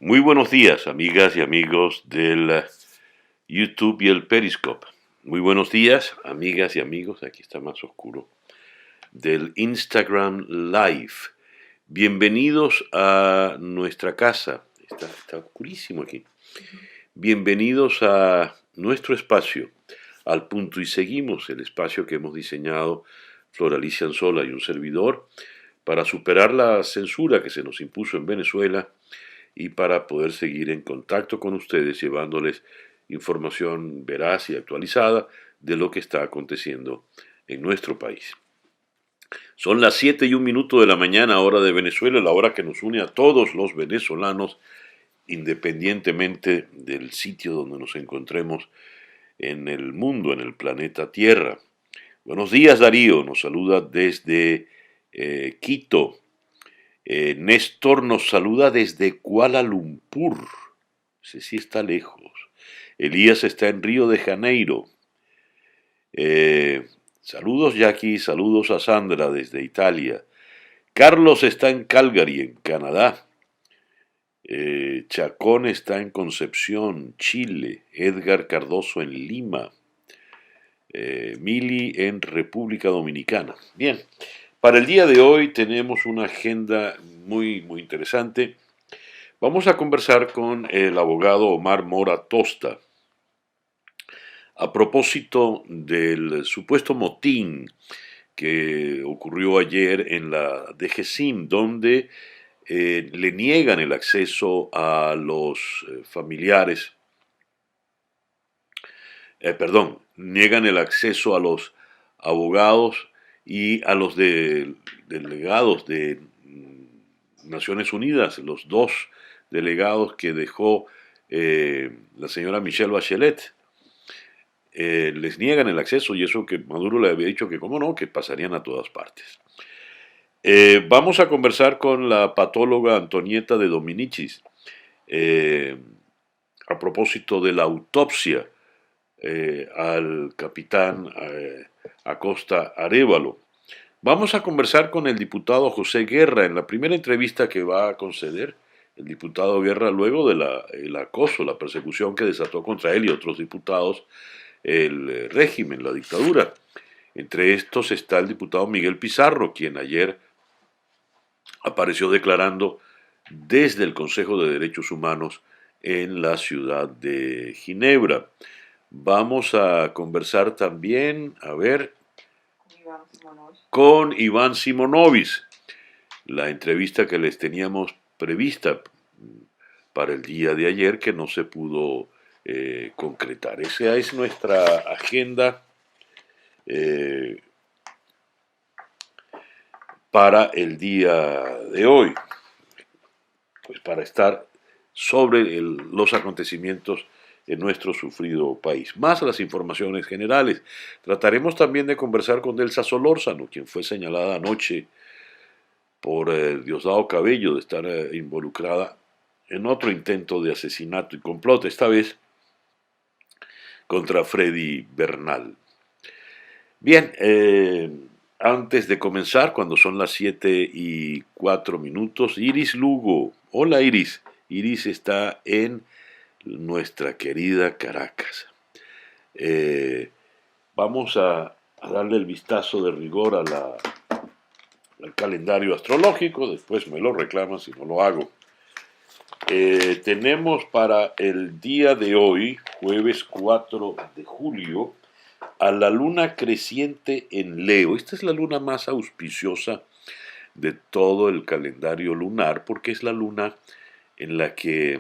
Muy buenos días, amigas y amigos del YouTube y el Periscope. Muy buenos días, amigas y amigos, aquí está más oscuro, del Instagram Live. Bienvenidos a nuestra casa. Está oscurísimo aquí. Bienvenidos a nuestro espacio, Al Punto y Seguimos, el espacio que hemos diseñado Flor Alicia Anzola y un servidor para superar la censura que se nos impuso en Venezuela y para poder seguir en contacto con ustedes llevándoles información veraz y actualizada de lo que está aconteciendo en nuestro país. Son las 7:01 de la mañana, hora de Venezuela, la hora que nos une a todos los venezolanos, independientemente del sitio donde nos encontremos en el mundo, en el planeta Tierra. Buenos días, Darío, nos saluda desde Quito. Néstor nos saluda desde Kuala Lumpur. Ese sí está lejos. Elías está en Río de Janeiro. Saludos, Jackie. Saludos a Sandra desde Italia. Carlos está en Calgary, en Canadá. Chacón está en Concepción, Chile. Edgar Cardoso en Lima. Mili en República Dominicana. Bien. Para el día de hoy tenemos una agenda muy interesante. Vamos a conversar con el abogado Omar Mora Tosta a propósito del supuesto motín que ocurrió ayer en la DGCIM, donde le niegan el acceso a los familiares, niegan el acceso a los abogados y a los delegados de Naciones Unidas, los dos delegados que dejó la señora Michelle Bachelet. Les niegan el acceso y eso que Maduro le había dicho que cómo no, que pasarían a todas partes. Vamos a conversar con la patóloga Antonieta de Dominicis a propósito de la autopsia al capitán Acosta Arévalo. Vamos a conversar con el diputado José Guerra en la primera entrevista que va a conceder el diputado Guerra luego del acoso, la persecución que desató contra él y otros diputados el régimen, la dictadura. Entre estos está el diputado Miguel Pizarro, quien ayer apareció declarando desde el Consejo de Derechos Humanos en la ciudad de Ginebra. Vamos a conversar también, con Iván Simonovic, la entrevista que les teníamos prevista para el día de ayer que no se pudo concretar. Esa es nuestra agenda para el día de hoy, pues para estar sobre los acontecimientos en nuestro sufrido país, más las informaciones generales. Trataremos también de conversar con Delsa Solórzano, quien fue señalada anoche por Diosdado Cabello de estar involucrada en otro intento de asesinato y complot, esta vez contra Freddy Bernal. Bien, antes de comenzar, cuando son las 7:04, Iris Lugo. Hola, Iris. Iris está en nuestra querida Caracas. Vamos a darle el vistazo de rigor al calendario astrológico, después me lo reclaman si no lo hago. Tenemos para el día de hoy, jueves 4 de julio, a la luna creciente en Leo. Esta es la luna más auspiciosa de todo el calendario lunar, porque es la luna en la que,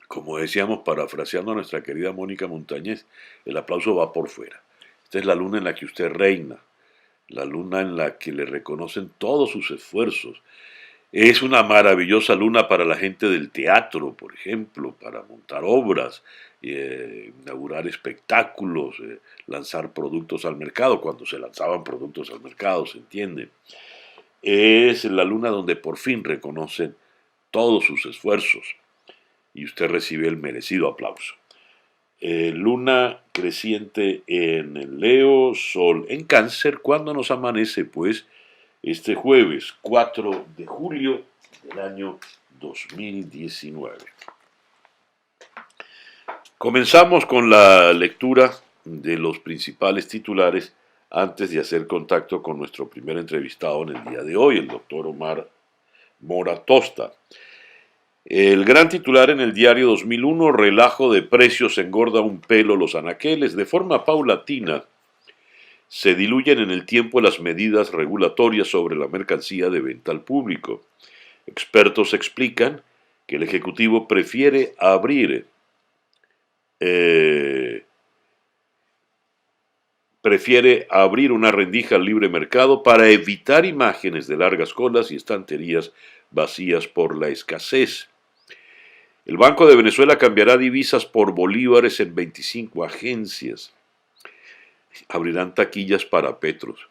como decíamos, parafraseando a nuestra querida Mónica Montañez, el aplauso va por fuera. Esta es la luna en la que usted reina, la luna en la que le reconocen todos sus esfuerzos. Es una maravillosa luna para la gente del teatro, por ejemplo, para montar obras, inaugurar espectáculos, lanzar productos al mercado, cuando se lanzaban productos al mercado, ¿se entiende? Es la luna donde por fin reconocen todos sus esfuerzos y usted recibe el merecido aplauso. Luna creciente en el Leo, Sol en Cáncer. ¿Cuándo nos amanece? Pues este jueves 4 de julio del año 2019. Comenzamos con la lectura de los principales titulares antes de hacer contacto con nuestro primer entrevistado en el día de hoy, el doctor Omar Mora Tosta. El gran titular en el diario 2001: relajo de precios engorda un pelo los anaqueles. De forma paulatina se diluyen en el tiempo las medidas regulatorias sobre la mercancía de venta al público. Expertos explican que el Ejecutivo prefiere abrir una rendija al libre mercado para evitar imágenes de largas colas y estanterías vacías por la escasez. El Banco de Venezuela cambiará divisas por bolívares en 25 agencias. Abrirán taquillas para Petros.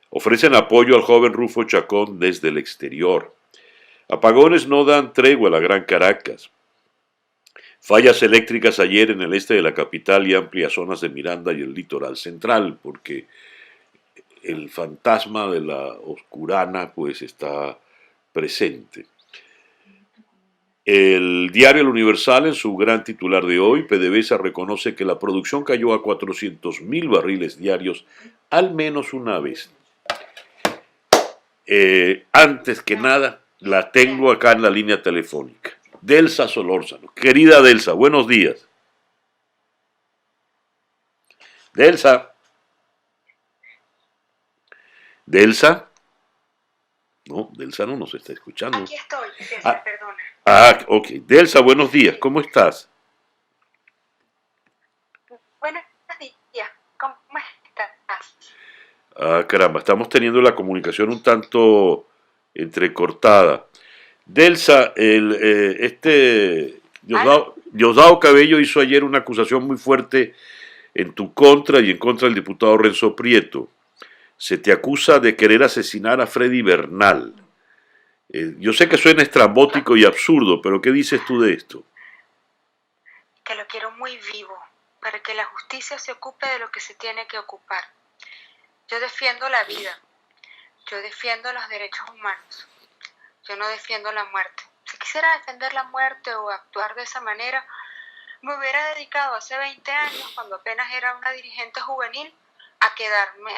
Ofrecen apoyo al joven Rufo Chacón desde el exterior. Apagones no dan tregua a la Gran Caracas. Fallas eléctricas ayer en el este de la capital y amplias zonas de Miranda y el litoral central, porque el fantasma de la oscurana pues está presente. El diario El Universal, en su gran titular de hoy, PDVSA reconoce que la producción cayó a 400.000 barriles diarios al menos una vez. Antes que nada, la tengo acá en la línea telefónica. Delsa Solórzano. Querida Delsa, buenos días. Delsa. Delsa. No, Delsa no nos está escuchando. Aquí estoy, perdona. Ok. Delsa, buenos días. ¿Cómo estás? Buenos días. ¿Cómo estás? Caramba, estamos teniendo la comunicación un tanto entrecortada. Delsa, Diosdado Cabello hizo ayer una acusación muy fuerte en tu contra y en contra del diputado Renzo Prieto. Se te acusa de querer asesinar a Freddy Bernal. Yo sé que suena estrambótico y absurdo, pero ¿qué dices tú de esto? Que lo quiero muy vivo, para que la justicia se ocupe de lo que se tiene que ocupar. Yo defiendo la vida, yo defiendo los derechos humanos, yo no defiendo la muerte. Si quisiera defender la muerte o actuar de esa manera, me hubiera dedicado hace 20 años, cuando apenas era una dirigente juvenil, a quedarme,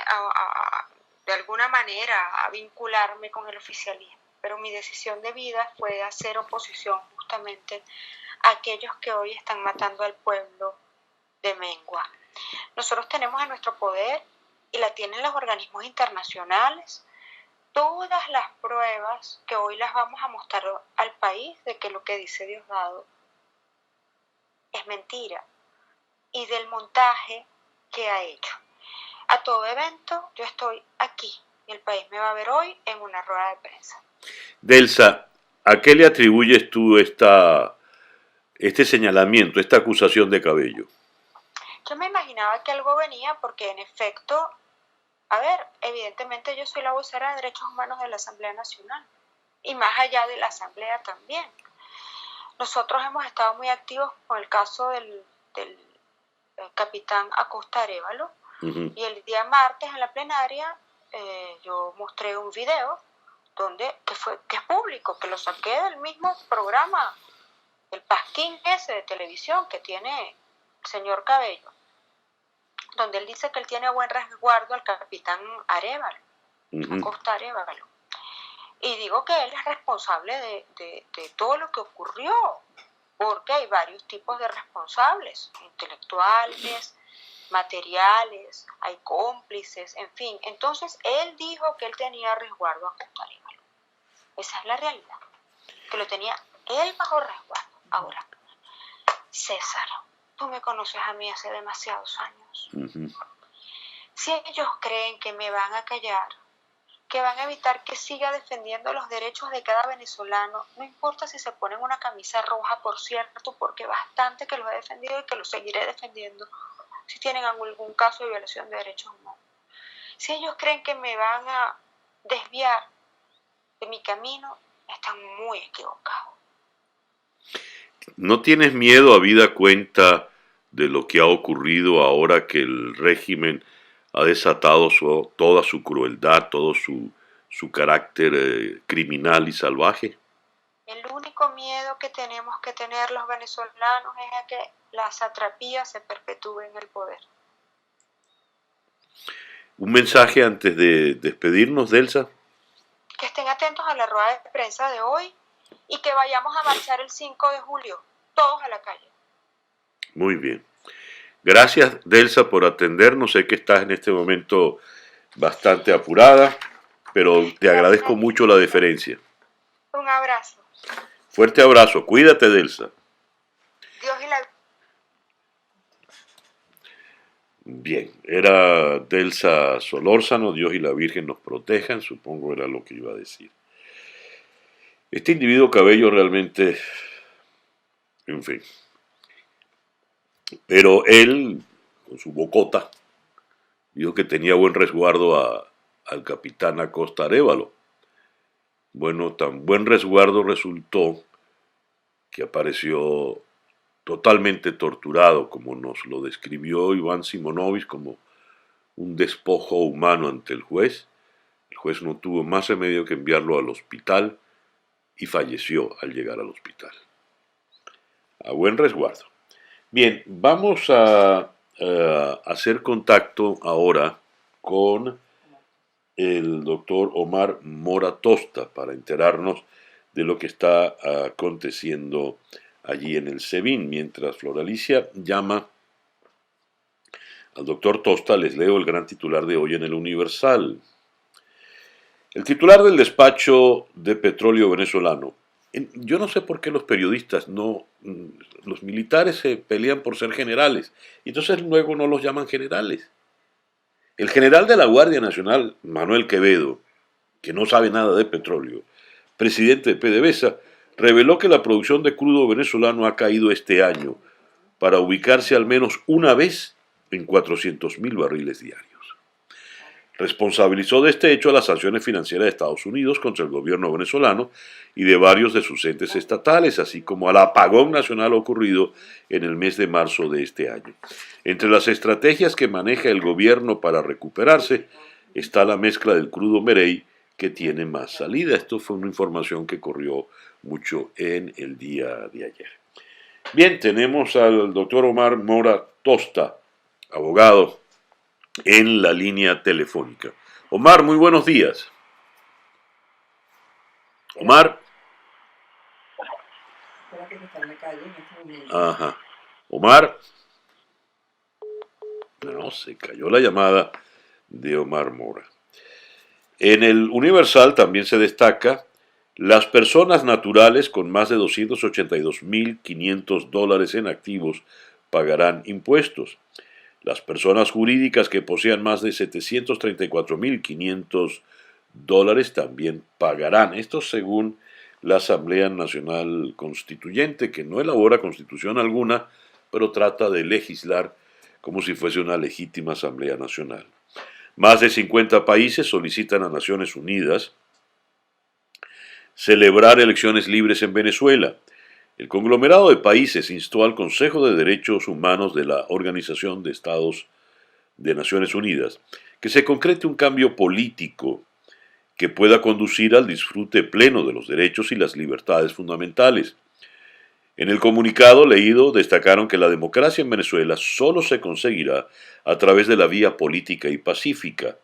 de alguna manera, a vincularme con el oficialismo. Pero mi decisión de vida fue hacer oposición justamente a aquellos que hoy están matando al pueblo de Mengua. Nosotros tenemos en nuestro poder, y la tienen los organismos internacionales, todas las pruebas que hoy las vamos a mostrar al país de que lo que dice Diosdado es mentira, y del montaje que ha hecho. A todo evento, yo estoy aquí, y el país me va a ver hoy en una rueda de prensa. Delsa, ¿a qué le atribuyes tú este señalamiento, esta acusación de Cabello? Yo me imaginaba que algo venía porque, en efecto, evidentemente yo soy la vocera de Derechos Humanos de la Asamblea Nacional, y más allá de la Asamblea también. Nosotros hemos estado muy activos con el caso del capitán Acosta Arévalo, y el día martes en la plenaria yo mostré un video que es público, que lo saqué del mismo programa, el pasquín ese de televisión que tiene el señor Cabello, donde él dice que él tiene buen resguardo al capitán Arévalo, Acosta Arévalo. Y digo que él es responsable de todo lo que ocurrió, porque hay varios tipos de responsables, intelectuales, materiales, hay cómplices, en fin. Entonces, él dijo que él tenía resguardo a Acosta Arévalo. Esa es la realidad, que lo tenía él bajo resguardo. Ahora, César, tú me conoces a mí hace demasiados años. Si ellos creen que me van a callar, que van a evitar que siga defendiendo los derechos de cada venezolano, no importa si se ponen una camisa roja, por cierto, porque bastante que los he defendido y que los seguiré defendiendo, si tienen algún caso de violación de derechos humanos. Si ellos creen que me van a desviar de mi camino, están muy equivocados. ¿No tienes miedo, habida cuenta de lo que ha ocurrido ahora que el régimen ha desatado toda su crueldad, todo su carácter criminal y salvaje? único miedo que tenemos que tener los venezolanos es a que la satrapía se perpetúe en el poder. Un mensaje antes de despedirnos, Delsa. Que estén atentos a la rueda de prensa de hoy y que vayamos a marchar el 5 de julio, todos a la calle. Muy bien. Gracias, Delsa, por atendernos. Sé que estás en este momento bastante apurada, pero te agradezco mucho la deferencia. Un abrazo. Fuerte abrazo. Cuídate, Delsa. Dios y la... Bien, era Delsa Solórzano, Dios y la Virgen nos protejan, supongo era lo que iba a decir. Este individuo Cabello realmente, en fin. Pero él, con su bocota, dijo que tenía buen resguardo al capitán Acosta Arévalo. Bueno, tan buen resguardo resultó que apareció totalmente torturado, como nos lo describió Iván Simonovic, como un despojo humano ante el juez. El juez no tuvo más remedio que enviarlo al hospital y falleció al llegar al hospital. A buen resguardo. Bien, vamos a hacer contacto ahora con el doctor Omar Mora Tosta para enterarnos de lo que está aconteciendo allí en el SEBIN. Mientras Floralicia llama al doctor Tosta, les leo el gran titular de hoy en el Universal. El titular del despacho de petróleo venezolano. Yo no sé por qué los periodistas los militares se pelean por ser generales, y entonces luego no los llaman generales. El general de la Guardia Nacional, Manuel Quevedo, que no sabe nada de petróleo, presidente de PDVSA, reveló que la producción de crudo venezolano ha caído este año para ubicarse al menos una vez en 400.000 barriles diarios. Responsabilizó de este hecho a las sanciones financieras de Estados Unidos contra el gobierno venezolano y de varios de sus entes estatales, así como al apagón nacional ocurrido en el mes de marzo de este año. Entre las estrategias que maneja el gobierno para recuperarse está la mezcla del crudo Merey, que tiene más salida. Esto fue una información que corrió mucho en el día de ayer. Bien, tenemos al doctor Omar Mora Tosta, abogado, en la línea telefónica. Omar, muy buenos días. Omar. Ajá. Omar. No, se cayó la llamada de Omar Mora. En el Universal también se destaca: las personas naturales con más de $282.500 en activos pagarán impuestos. Las personas jurídicas que posean más de $734.500 también pagarán. Esto según la Asamblea Nacional Constituyente, que no elabora constitución alguna, pero trata de legislar como si fuese una legítima Asamblea Nacional. Más de 50 países solicitan a Naciones Unidas celebrar elecciones libres en Venezuela. El conglomerado de países instó al Consejo de Derechos Humanos de la Organización de Estados de Naciones Unidas que se concrete un cambio político que pueda conducir al disfrute pleno de los derechos y las libertades fundamentales. En el comunicado leído destacaron que la democracia en Venezuela solo se conseguirá a través de la vía política y pacífica,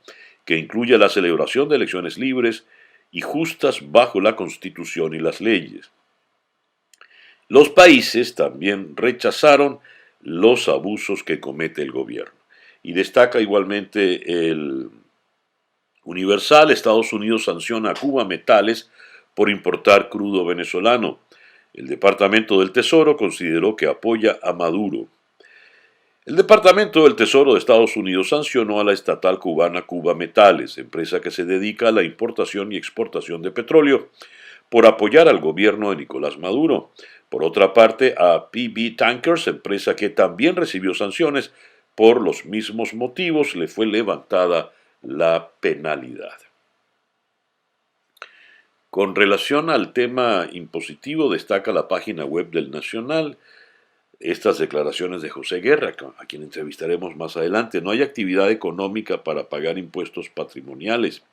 que incluya la celebración de elecciones libres y justas bajo la Constitución y las leyes. Los países también rechazaron los abusos que comete el gobierno. Y destaca igualmente el Universal: Estados Unidos sanciona a Cuba Metales por importar crudo venezolano. El Departamento del Tesoro consideró que apoya a Maduro. El Departamento del Tesoro de Estados Unidos sancionó a la estatal cubana Cuba Metales, empresa que se dedica a la importación y exportación de petróleo, por apoyar al gobierno de Nicolás Maduro. Por otra parte, a PB Tankers, empresa que también recibió sanciones por los mismos motivos, le fue levantada la penalidad. Con relación al tema impositivo, destaca la página web del Nacional estas declaraciones de José Guerra, a quien entrevistaremos más adelante. No hay actividad económica para pagar impuestos patrimoniales.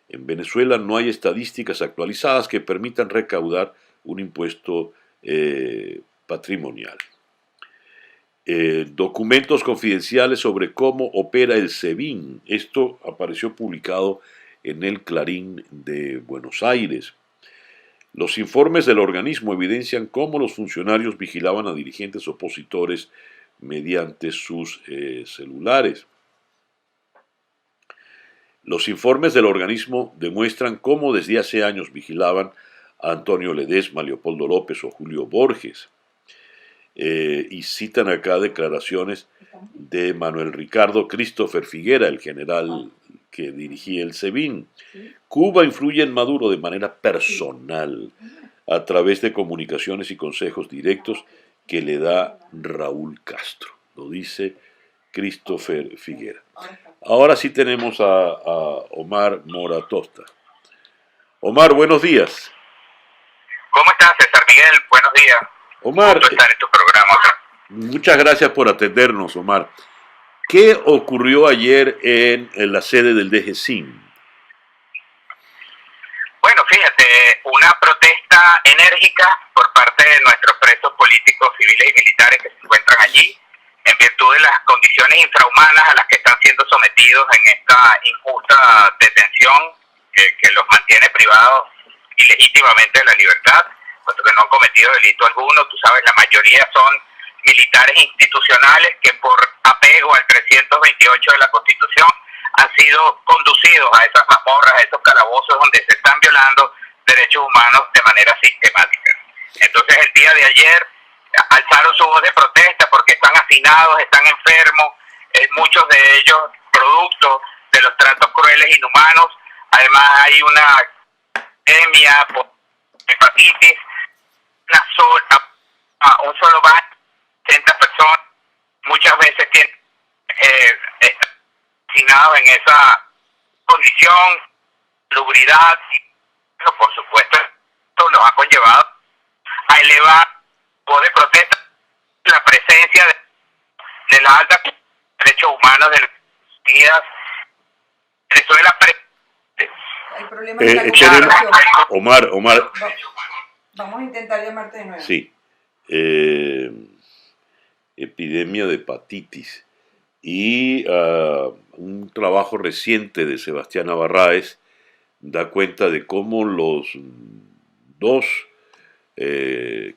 En Venezuela no hay estadísticas actualizadas que permitan recaudar un impuesto patrimonial. Documentos confidenciales sobre cómo opera el SEBIN. Esto apareció publicado en el Clarín de Buenos Aires. Los informes del organismo evidencian cómo los funcionarios vigilaban a dirigentes opositores mediante sus celulares. Los informes del organismo demuestran cómo desde hace años vigilaban a Antonio Ledesma, Leopoldo López o Julio Borges. Y citan acá declaraciones de Manuel Ricardo Christopher Figuera, el general que dirigía el SEBIN. Cuba influye en Maduro de manera personal a través de comunicaciones y consejos directos que le da Raúl Castro, lo dice Christopher Figuera. Ahora sí tenemos a Omar Mora Tosta. Omar, buenos días. ¿Cómo estás, César Miguel? Buenos días. Omar, gusto estar en tu programa acá. Muchas gracias por atendernos, Omar. ¿Qué ocurrió ayer en la sede del DGCIN? Bueno, fíjate, una protesta enérgica por parte de nuestros presos políticos, civiles y militares que se encuentran allí, en virtud de las condiciones infrahumanas a las que están siendo sometidos en esta injusta detención que los mantiene privados ilegítimamente de la libertad, puesto que no han cometido delito alguno. Tú sabes, la mayoría son militares institucionales que por apego al 328 de la Constitución han sido conducidos a esas mazmorras, a esos calabozos donde se están violando derechos humanos de manera sistemática. Entonces el día de ayer alzaron su voz de protesta porque están hacinados, están enfermos, muchos de ellos producto de los tratos crueles e inhumanos. Además hay una epidemia por hepatitis, un solo baño, 60 personas, muchas veces tienen hacinados en esa condición, lubridad, y por supuesto esto los ha conllevado a elevar voz de protesta la presencia de la alta derechos humanos de las Unidas Venezuela. El problema es la comunicación. Omar. Vamos a intentar llamarte de nuevo. Sí. Epidemia de hepatitis. Y un trabajo reciente de Sebastián Abarráez da cuenta de cómo los dos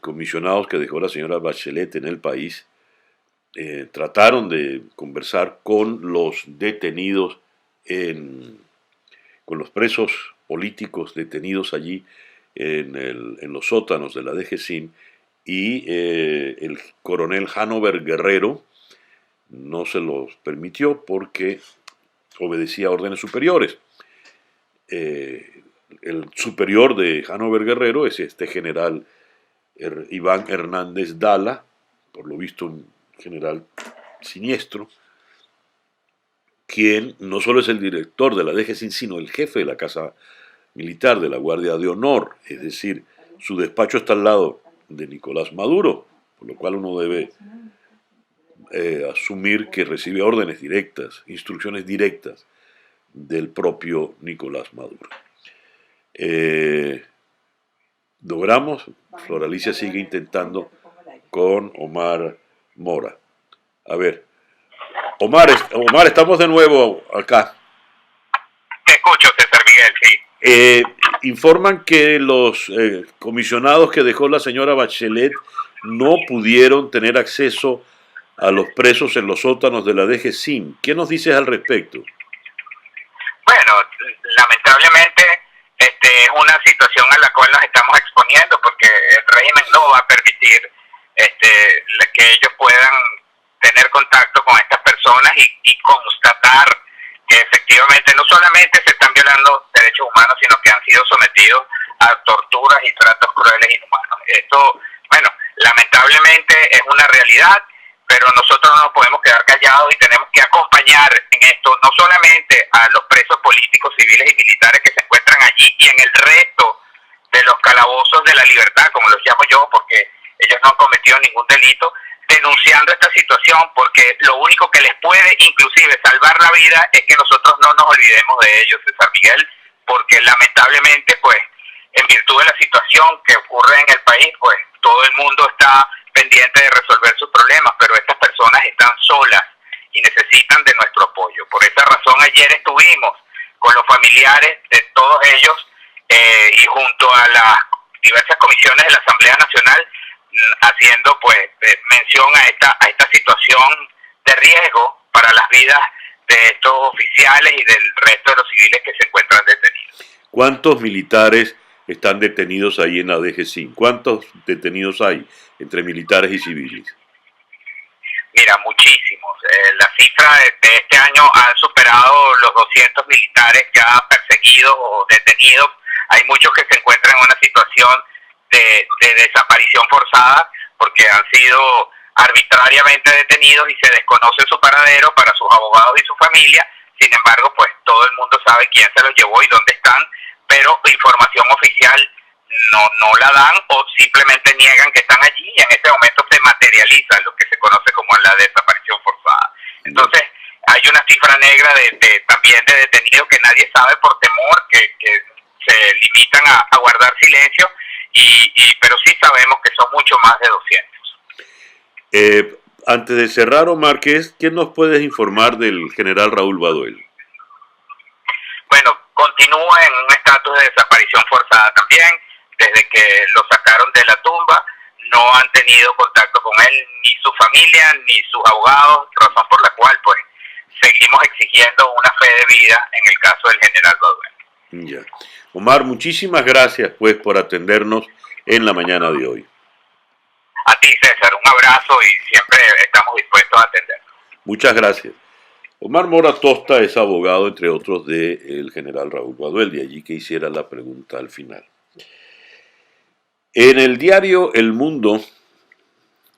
comisionados que dejó la señora Bachelet en el país trataron de conversar con los detenidos, con los presos políticos detenidos allí en los sótanos de la DGCIN, y el coronel Hanover Guerrero no se los permitió porque obedecía a órdenes superiores. El superior de Hanover Guerrero es este general Iván Hernández Dala, por lo visto un general siniestro, quien no solo es el director de la DGCIN, sino el jefe de la Casa Militar de la Guardia de Honor, es decir, su despacho está al lado de Nicolás Maduro, por lo cual uno debe asumir que recibe órdenes directas, instrucciones directas del propio Nicolás Maduro. Logramos, Floralicia sigue intentando con Omar Mora. A ver, Omar, estamos de nuevo acá. Te escucho, César Miguel, sí. Informan que los comisionados que dejó la señora Bachelet no pudieron tener acceso a los presos en los sótanos de la DGCIN. ¿Qué nos dices al respecto? Bueno, lamentablemente es una situación a la cual nos estamos exponiendo porque el régimen no va a permitir que ellos puedan tener contacto con estas personas y constatar que efectivamente no solamente se están violando derechos humanos, sino que han sido sometidos a torturas y tratos crueles e inhumanos. Esto, bueno, lamentablemente es una realidad, pero nosotros no nos podemos quedar callados y tenemos que acompañar en esto no solamente a los presos políticos, civiles y militares que se encuentran allí y en el resto de los calabozos de la libertad, como los llamo yo, porque ellos no han cometido ningún delito, denunciando esta situación, porque lo único que les puede inclusive salvar la vida es que nosotros no nos olvidemos de ellos, César Miguel, porque lamentablemente pues en virtud de la situación que ocurre en el país, pues todo el mundo está pendiente de resolver sus problemas, pero estas personas están solas y necesitan de nuestro apoyo. Por esa razón ayer estuvimos con los familiares de todos ellos y junto a las diversas comisiones de la Asamblea Nacional haciendo pues mención a esta situación de riesgo para las vidas de estos oficiales y del resto de los civiles que se encuentran detenidos. ¿Cuántos militares están detenidos ahí en la DG5? ¿Cuántos detenidos hay entre militares y civiles? Mira, muchísimos. La cifra de este año han superado los 200 militares ya perseguidos o detenidos. Hay muchos que se encuentran en una situación de desaparición forzada porque han sido arbitrariamente detenidos y se desconoce su paradero para sus abogados y su familia. Sin embargo, pues todo el mundo sabe quién se los llevó y dónde están, pero información oficial no la dan o simplemente niegan que están allí y en este momento se materializa lo que se conoce como la desaparición forzada. Entonces, hay una cifra negra también de detenidos que nadie sabe por temor, que se limitan a guardar silencio, pero sí sabemos que son mucho más de 200. Antes de cerrar, Omar, ¿qué nos puedes informar del general Raúl Baduel? Bueno, continúa en un estatus de desaparición forzada también. Desde que lo sacaron de la tumba, no han tenido contacto con él ni su familia ni sus abogados, razón por la cual pues seguimos exigiendo una fe de vida en el caso del general Baduel. Ya. Omar, muchísimas gracias pues por atendernos en la mañana de hoy. A ti, César, un abrazo y siempre estamos dispuestos a atender. Muchas gracias. Omar Mora Tosta es abogado, entre otros, del general Raúl Baduel, de allí que hiciera la pregunta al final. En el diario El Mundo,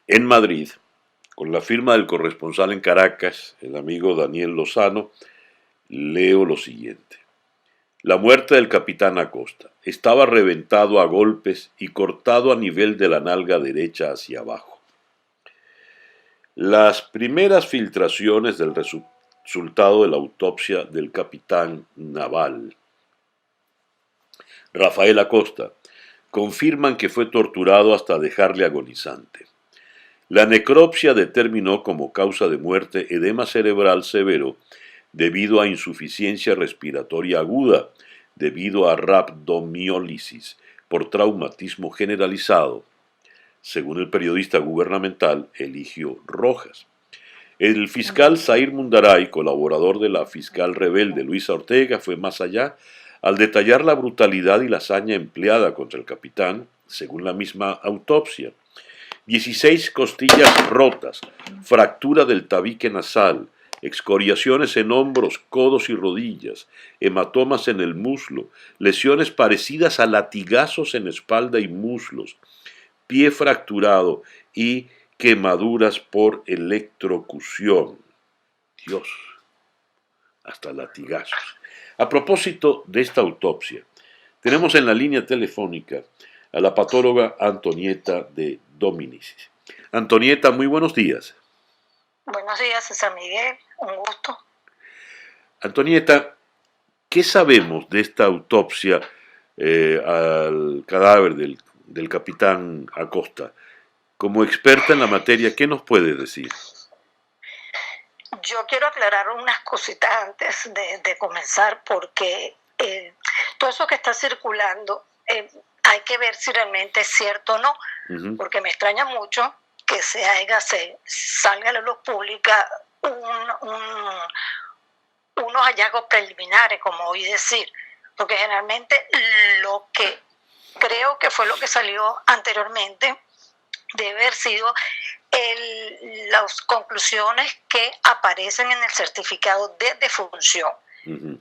en Madrid, con la firma del corresponsal en Caracas, el amigo Daniel Lozano, leo lo siguiente. La muerte del capitán Acosta. Estaba reventado a golpes y cortado a nivel de la nalga derecha hacia abajo. Las primeras filtraciones del resultado de la autopsia del capitán naval Rafael Acosta confirman que fue torturado hasta dejarle agonizante. La necropsia determinó como causa de muerte edema cerebral severo debido a insuficiencia respiratoria aguda, debido a rhabdomiólisis por traumatismo generalizado, según el periodista gubernamental Eligio Rojas. El fiscal Zair Mundaray, colaborador de la fiscal rebelde Luisa Ortega, fue más allá al detallar la brutalidad y la hazaña empleada contra el capitán, según la misma autopsia. 16 costillas rotas, fractura del tabique nasal, excoriaciones en hombros, codos y rodillas, hematomas en el muslo, lesiones parecidas a latigazos en espalda y muslos, pie fracturado y quemaduras por electrocución. Dios, hasta latigazos. A propósito de esta autopsia, tenemos en la línea telefónica a la patóloga Antonieta de Dominicis. Antonieta, muy buenos días. Buenos días, César Miguel, un gusto. Antonieta, ¿qué sabemos de esta autopsia al cadáver del capitán Acosta? Como experta en la materia, ¿qué nos puede decir? Yo quiero aclarar unas cositas antes de comenzar, porque todo eso que está circulando hay que ver si realmente es cierto o no, porque me extraña mucho que salga a la luz pública unos hallazgos preliminares, como oí decir, porque generalmente lo que creo que fue lo que salió anteriormente debe haber sido las conclusiones que aparecen en el certificado de defunción.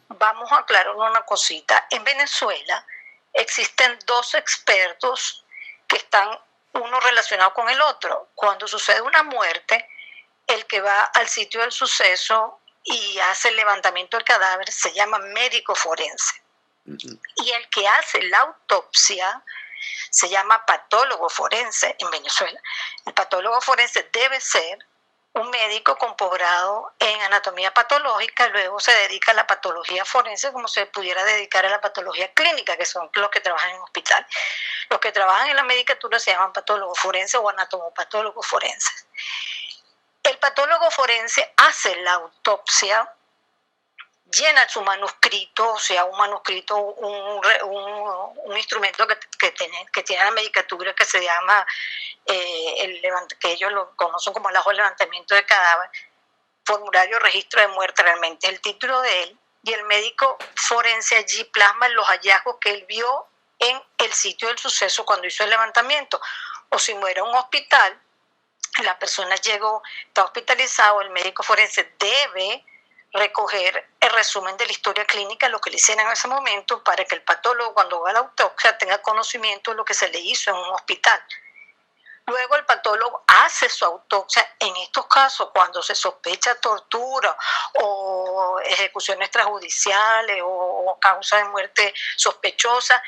Vamos a aclarar una cosita. En Venezuela existen dos expertos que están uno relacionado con el otro. Cuando sucede una muerte, el que va al sitio del suceso y hace el levantamiento del cadáver se llama médico forense. Y el que hace la autopsia se llama patólogo forense en Venezuela. El patólogo forense debe ser un médico con posgrado en anatomía patológica, luego se dedica a la patología forense como se pudiera dedicar a la patología clínica, que son los que trabajan en hospital. Los que trabajan en la medicatura se llaman patólogos forenses o anatomopatólogos forenses. El patólogo forense hace la autopsia, llena su manuscrito, o sea, un manuscrito, un instrumento que tiene la medicatura que se llama, que ellos lo conocen como el ajo de levantamiento de cadáver, formulario registro de muerte, realmente es el título de él, y el médico forense allí plasma los hallazgos que él vio en el sitio del suceso cuando hizo el levantamiento. O si muere en un hospital, la persona llegó, está hospitalizado, el médico forense debe recoger el resumen de la historia clínica, lo que le hicieron en ese momento, para que el patólogo cuando va a la autopsia tenga conocimiento de lo que se le hizo en un hospital. Luego el patólogo hace su autopsia. En estos casos, cuando se sospecha tortura o ejecuciones extrajudiciales o causa de muerte sospechosa,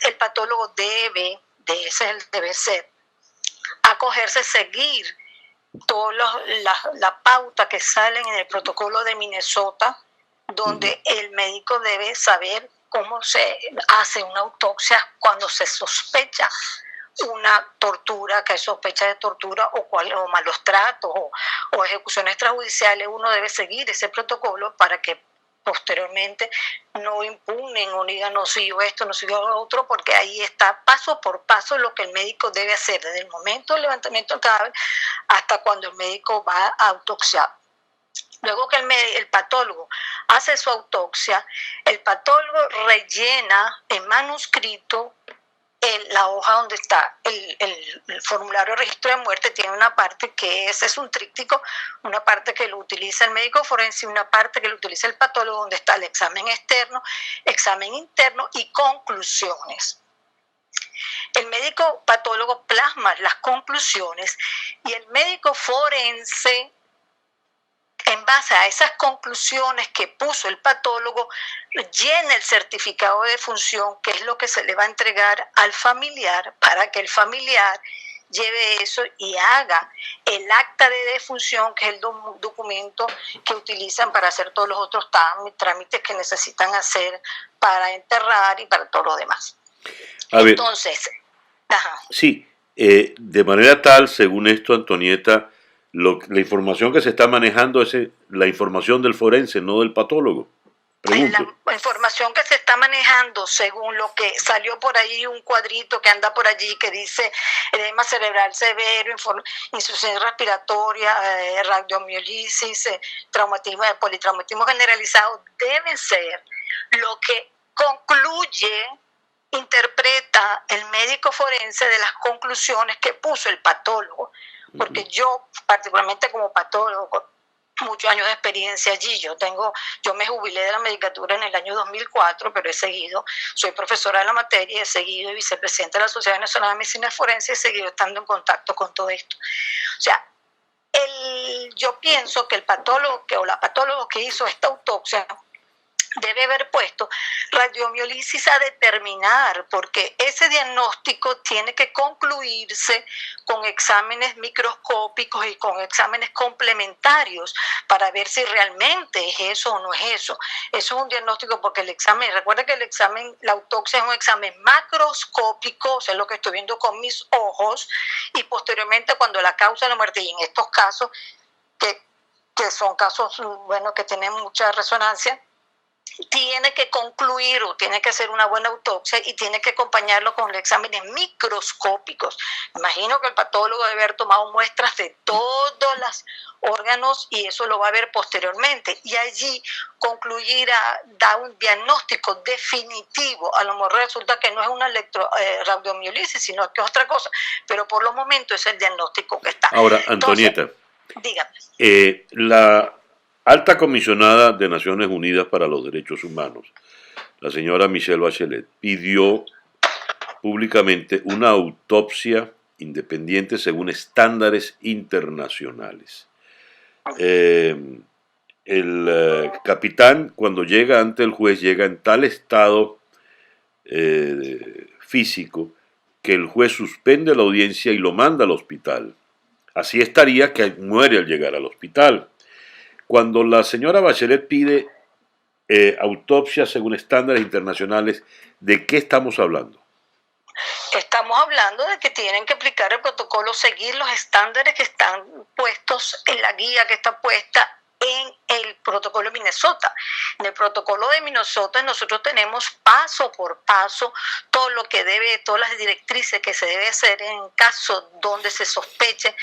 el patólogo debe, ese es el deber ser, acogerse, seguir toda la pauta que salen en el protocolo de Minnesota, donde el médico debe saber cómo se hace una autopsia cuando se sospecha una tortura, que hay sospecha de tortura o malos tratos o ejecuciones extrajudiciales. Uno debe seguir ese protocolo para que posteriormente no impugnen o digan no siguió esto, no siguió lo otro, porque ahí está paso por paso lo que el médico debe hacer desde el momento del levantamiento del cadáver hasta cuando el médico va a autopsiar. Luego que el patólogo hace su autopsia, el patólogo rellena en manuscrito la hoja donde está el formulario de registro de muerte. Tiene una parte que es un tríptico, una parte que lo utiliza el médico forense y una parte que lo utiliza el patólogo, donde está el examen externo, examen interno y conclusiones. El médico patólogo plasma las conclusiones y el médico forense, en base a esas conclusiones que puso el patólogo, llena el certificado de defunción, que es lo que se le va a entregar al familiar para que el familiar lleve eso y haga el acta de defunción, que es el documento que utilizan para hacer todos los otros trámites que necesitan hacer para enterrar y para todo lo demás. Entonces, sí, de manera tal, según esto, Antonieta, la información que se está manejando es la información del forense, no del patólogo. Pregunto. La información que se está manejando, según lo que salió por ahí, un cuadrito que anda por allí que dice edema cerebral severo, insuficiencia respiratoria, radiomiolisis, traumatismo, politraumatismo generalizado, debe ser lo que concluye, interpreta el médico forense de las conclusiones que puso el patólogo. Porque yo, particularmente como patólogo, con muchos años de experiencia allí, yo me jubilé de la medicatura en el año 2004, pero he seguido, soy profesora de la materia, he seguido y vicepresidenta de la Sociedad Venezolana de Medicina Forense, he seguido estando en contacto con todo esto. O sea, yo pienso que el patólogo o la patóloga que hizo esta autopsia debe haber puesto radiomiolisis a determinar, porque ese diagnóstico tiene que concluirse con exámenes microscópicos y con exámenes complementarios para ver si realmente es eso o no es eso. Eso es un diagnóstico porque el examen, recuerda que la autopsia es un examen macroscópico, o sea, es lo que estoy viendo con mis ojos, y posteriormente cuando la causa de la muerte, y en estos casos, que son casos, bueno, que tienen mucha resonancia, tiene que concluir o tiene que hacer una buena autopsia y tiene que acompañarlo con exámenes microscópicos. Imagino que el patólogo debe haber tomado muestras de todos los órganos y eso lo va a ver posteriormente. Y allí concluirá, da un diagnóstico definitivo. A lo mejor resulta que no es una radiomiolisis, sino que es otra cosa. Pero por los momentos es el diagnóstico que está. Ahora, Antonieta, entonces, dígame. La alta comisionada de Naciones Unidas para los Derechos Humanos, la señora Michelle Bachelet, pidió públicamente una autopsia independiente según estándares internacionales. El capitán, cuando llega ante el juez, llega en tal estado físico que el juez suspende la audiencia y lo manda al hospital Así estaría que muere al llegar al hospital. Cuando la señora Bachelet pide autopsia según estándares internacionales, ¿de qué estamos hablando? Estamos hablando de que tienen que aplicar el protocolo, seguir los estándares que están puestos en la guía que está puesta en el protocolo de Minnesota. En el protocolo de Minnesota nosotros tenemos paso por paso todo lo que debe, todas las directrices que se debe hacer en casos donde se sospeche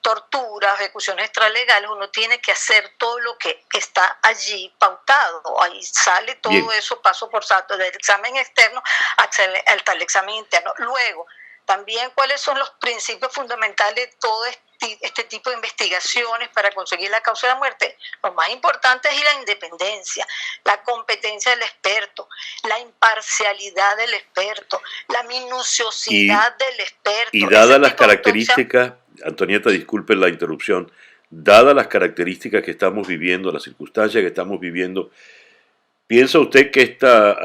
tortura, ejecuciones extralegales. Uno tiene que hacer todo lo que está allí pautado. Ahí sale todo Bien. Eso paso por paso, del examen externo hasta el examen interno. Luego, también cuáles son los principios fundamentales de todo este tipo de investigaciones para conseguir la causa de la muerte. Lo más importante es la independencia, la competencia del experto, la imparcialidad del experto, la minuciosidad del experto. Y dadas las características, Antonieta, disculpe la interrupción, dadas las características que estamos viviendo, las circunstancias que estamos viviendo, ¿piensa usted que esta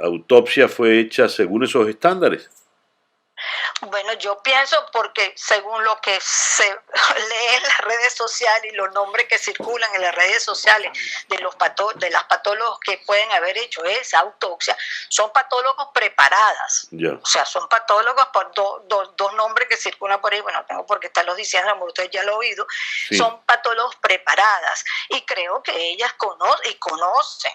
autopsia fue hecha según esos estándares? Bueno, yo pienso porque según lo que se lee en las redes sociales y los nombres que circulan en las redes sociales de las patólogos que pueden haber hecho esa autopsia, son patólogos preparadas. Yeah. O sea, son patólogos por dos nombres que circulan por ahí, bueno, no tengo por qué estarlos diciendo, ustedes ya lo han oído, sí. Son patólogos preparadas y creo que ellas conocen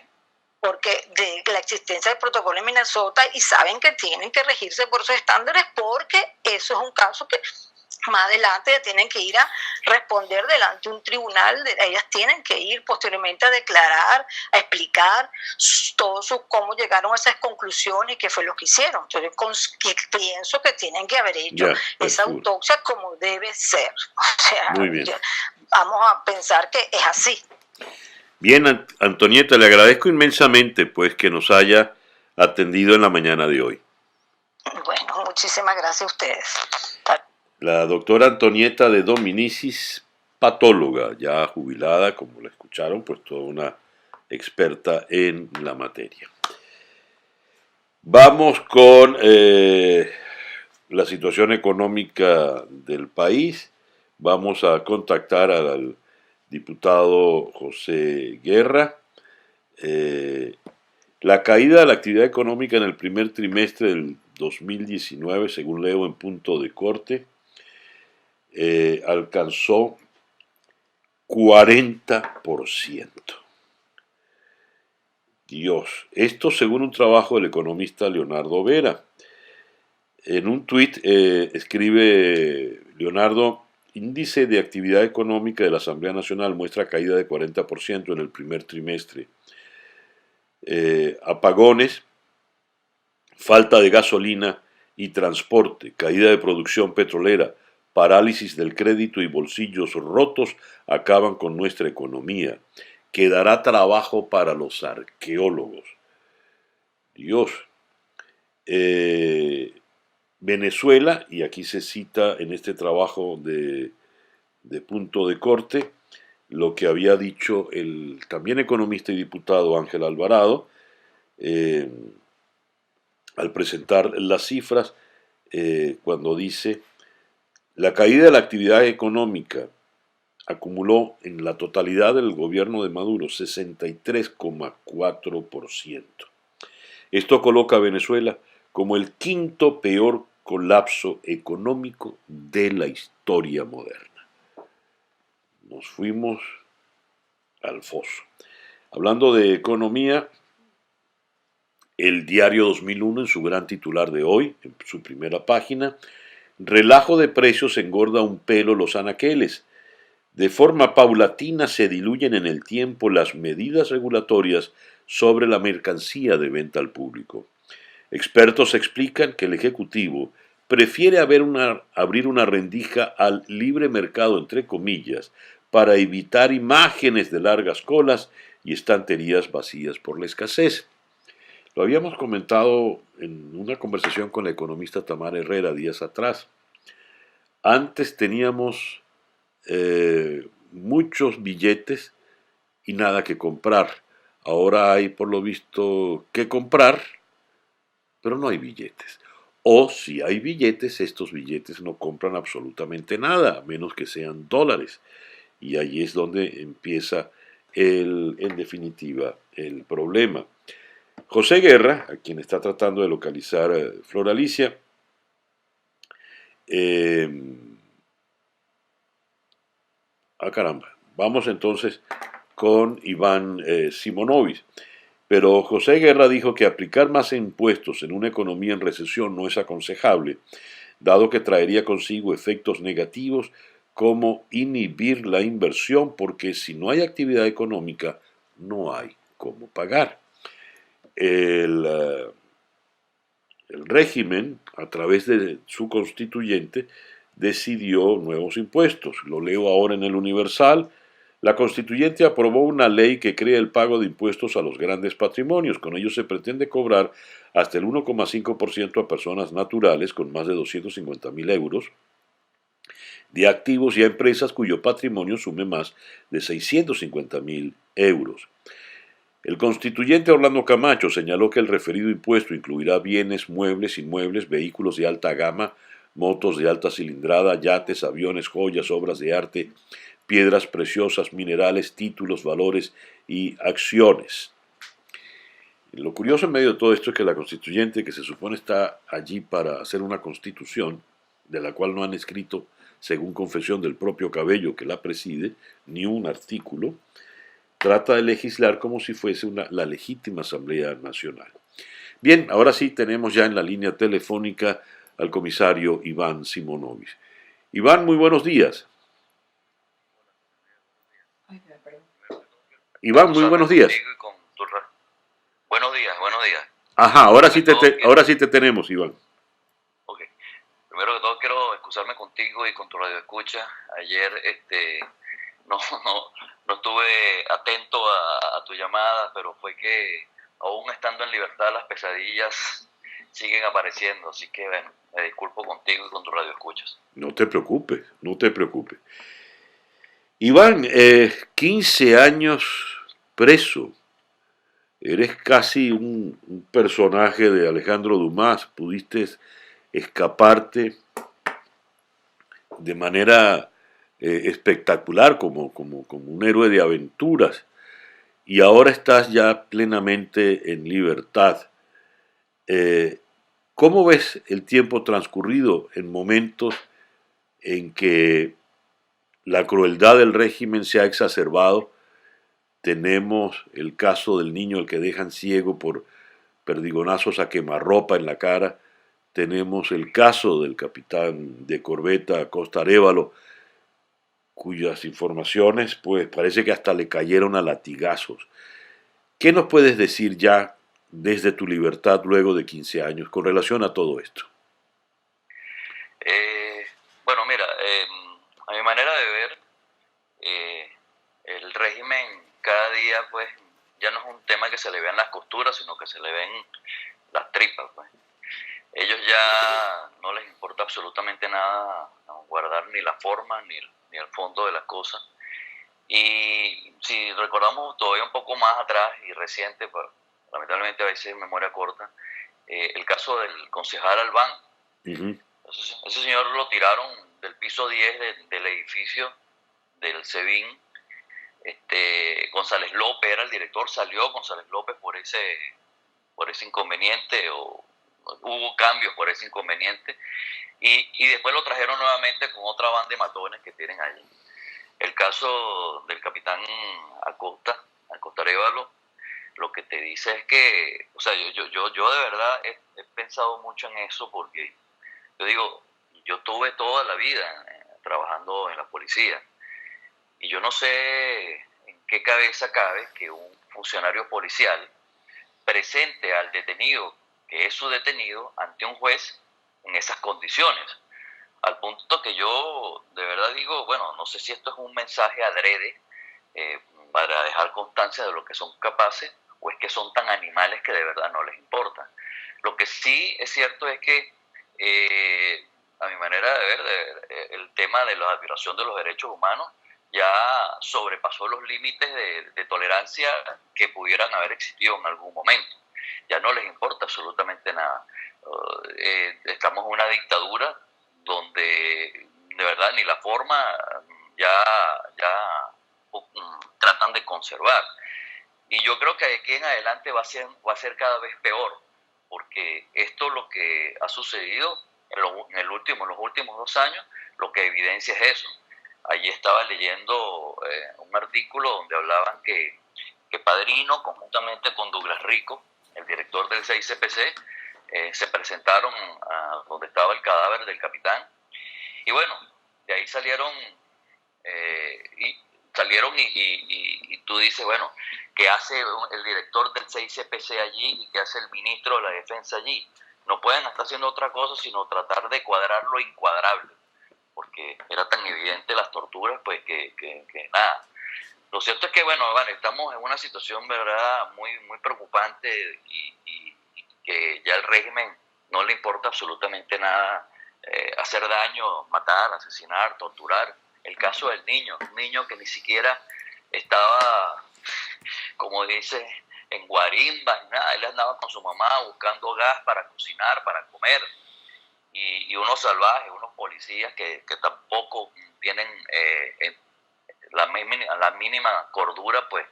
porque de la existencia del protocolo en Minnesota y saben que tienen que regirse por sus estándares porque eso es un caso que más adelante tienen que ir a responder delante de un tribunal, ellas tienen que ir posteriormente a declarar, a explicar cómo llegaron a esas conclusiones y qué fue lo que hicieron. Entonces pienso que tienen que haber hecho esa autopsia como debe ser. O sea, muy bien. Vamos a pensar que es así. Bien, Antonieta, le agradezco inmensamente pues que nos haya atendido en la mañana de hoy. Bueno, muchísimas gracias a ustedes. La doctora Antonieta de Dominicis, patóloga, ya jubilada, como la escucharon, pues toda una experta en la materia. Vamos con la situación económica del país. Vamos a contactar al diputado José Guerra. La caída de la actividad económica en el primer trimestre del 2019, según leo en Punto de Corte, alcanzó 40%. Dios, esto según un trabajo del economista Leonardo Vera. En un tuit escribe Leonardo: índice de actividad económica de la Asamblea Nacional muestra caída de 40% en el primer trimestre. Apagones, falta de gasolina y transporte, caída de producción petrolera, parálisis del crédito y bolsillos rotos acaban con nuestra economía. Quedará trabajo para los arqueólogos. Dios. Venezuela, y aquí se cita en este trabajo de Punto de Corte, lo que había dicho el también economista y diputado Ángel Alvarado, al presentar las cifras, cuando dice: la caída de la actividad económica acumuló en la totalidad del gobierno de Maduro 63,4%. Esto coloca a Venezuela como el quinto peor colapso económico de la historia moderna. Nos fuimos al foso. Hablando de economía, el diario 2001 en su gran titular de hoy, en su primera página: relajo de precios engorda un pelo los anaqueles. De forma paulatina se diluyen en el tiempo las medidas regulatorias sobre la mercancía de venta al público. Expertos explican que el Ejecutivo prefiere abrir una rendija al libre mercado, entre comillas, para evitar imágenes de largas colas y estanterías vacías por la escasez. Lo habíamos comentado en una conversación con la economista Tamara Herrera días atrás. Antes teníamos muchos billetes y nada que comprar. Ahora hay, por lo visto, que comprar, pero no hay billetes. O si hay billetes, estos billetes no compran absolutamente nada, a menos que sean dólares. Y ahí es donde empieza en definitiva, el problema. José Guerra, a quien está tratando de localizar Flor Alicia, caramba, vamos entonces con Iván Simonovic. Pero José Guerra dijo que aplicar más impuestos en una economía en recesión no es aconsejable, dado que traería consigo efectos negativos como inhibir la inversión, porque si no hay actividad económica, no hay cómo pagar. El régimen, a través de su constituyente, decidió nuevos impuestos. Lo leo ahora en el Universal. La constituyente aprobó una ley que crea el pago de impuestos a los grandes patrimonios. Con ello se pretende cobrar hasta el 1,5% a personas naturales con más de 250.000 euros, de activos y a empresas cuyo patrimonio sume más de 650.000 euros. El constituyente Orlando Camacho señaló que el referido impuesto incluirá bienes, muebles, inmuebles, vehículos de alta gama, motos de alta cilindrada, yates, aviones, joyas, obras de arte, piedras preciosas, minerales, títulos, valores y acciones. Lo curioso en medio de todo esto es que la constituyente, que se supone está allí para hacer una constitución, de la cual no han escrito, según confesión del propio Cabello que la preside, ni un artículo, trata de legislar como si fuese la legítima Asamblea Nacional. Bien, ahora sí tenemos ya en la línea telefónica al comisario Iván Simonovic. Iván, muy buenos días. Iván, muy buenos días. Buenos días, buenos días. Ajá, ahora sí te tenemos, Iván. Ok. Primero que todo quiero excusarme contigo y con tu radio escucha. Ayer no estuve atento a tu llamada, pero fue que aún estando en libertad las pesadillas siguen apareciendo, así que bueno, me disculpo contigo y con tu radio escuchas. No te preocupes, no te preocupes. Iván, 15 años preso. Eres casi un personaje de Alejandro Dumas. Pudiste escaparte de manera espectacular como un héroe de aventuras. Y ahora estás ya plenamente en libertad. ¿Cómo ves el tiempo transcurrido en momentos en que la crueldad del régimen se ha exacerbado? Tenemos el caso del niño al que dejan ciego por perdigonazos a quemarropa en la cara. Tenemos el caso del capitán de corbeta Costa Arévalo, cuyas informaciones pues parece que hasta le cayeron a latigazos. ¿Qué nos puedes decir ya desde tu libertad luego de 15 años con relación a todo esto? Bueno, mira, a mi manera de ver, el régimen cada día pues ya no es un tema que se le vean las costuras, sino que se le ven las tripas, pues. Ellos ya no les importa absolutamente nada guardar ni la forma ni el fondo de las cosas. Y si recordamos todavía un poco más atrás y reciente, pues, lamentablemente a veces memoria corta, el caso del concejal Albán. Ese señor lo tiraron del piso 10 del edificio del SEBIN. González López era el director, salió González López por ese inconveniente, o hubo cambios por ese inconveniente, y después lo trajeron nuevamente con otra banda de matones que tienen allí. El caso del capitán Acosta Arévalo, lo que te dice es que, o sea, yo de verdad he pensado mucho en eso, porque yo digo, yo tuve toda la vida trabajando en la policía, y yo no sé en qué cabeza cabe que un funcionario policial presente al detenido, que es su detenido, ante un juez en esas condiciones. Al punto que yo de verdad digo, bueno, no sé si esto es un mensaje adrede para dejar constancia de lo que son capaces, o es que son tan animales que de verdad no les importa. Lo que sí es cierto es que, a mi manera de ver, el tema de la violación de los derechos humanos ya sobrepasó los límites de tolerancia que pudieran haber existido en algún momento. Ya no les importa absolutamente nada. estamos en una dictadura donde de verdad ni la forma ya tratan de conservar. Y yo creo que de aquí en adelante va a ser cada vez peor, porque esto lo que ha sucedido en los últimos 2 años, lo que evidencia es eso. Allí estaba leyendo un artículo donde hablaban que Padrino, conjuntamente con Douglas Rico, el director del CICPC, se presentaron a donde estaba el cadáver del capitán. Y bueno, de ahí salieron y tú dices, bueno, ¿qué hace el director del CICPC allí y qué hace el ministro de la Defensa allí? No pueden estar haciendo otra cosa sino tratar de cuadrar lo incuadrable, porque era tan evidente las torturas, pues que nada. Lo cierto es que, bueno, estamos en una situación, verdad, muy, muy preocupante y que ya el régimen no le importa absolutamente nada hacer daño, matar, asesinar, torturar. El caso del niño, un niño que ni siquiera estaba, como dice, en guarimbas, nada. Él andaba con su mamá buscando gas para cocinar, para comer. Y unos salvajes, unos policías que tampoco tienen la mínima cordura, pues,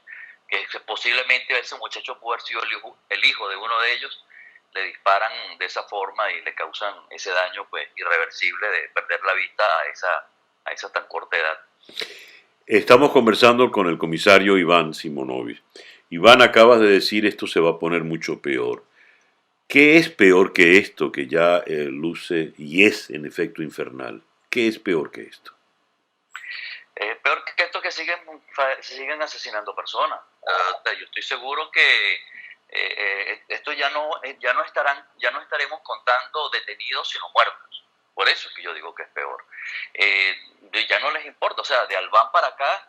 que posiblemente ese muchacho pudo haber sido el hijo de uno de ellos, le disparan de esa forma y le causan ese daño, pues, irreversible de perder la vista a esa tan corta edad. Estamos conversando con el comisario Iván Simonovic. Iván, acabas de decir esto se va a poner mucho peor. ¿Qué es peor que esto que ya luce y es en efecto infernal? ¿Qué es peor que esto? Peor que esto que siguen asesinando personas. Yo estoy seguro que esto ya no estaremos contando detenidos sino muertos. Por eso es que yo digo que es peor. Ya no les importa, o sea, de Albán para acá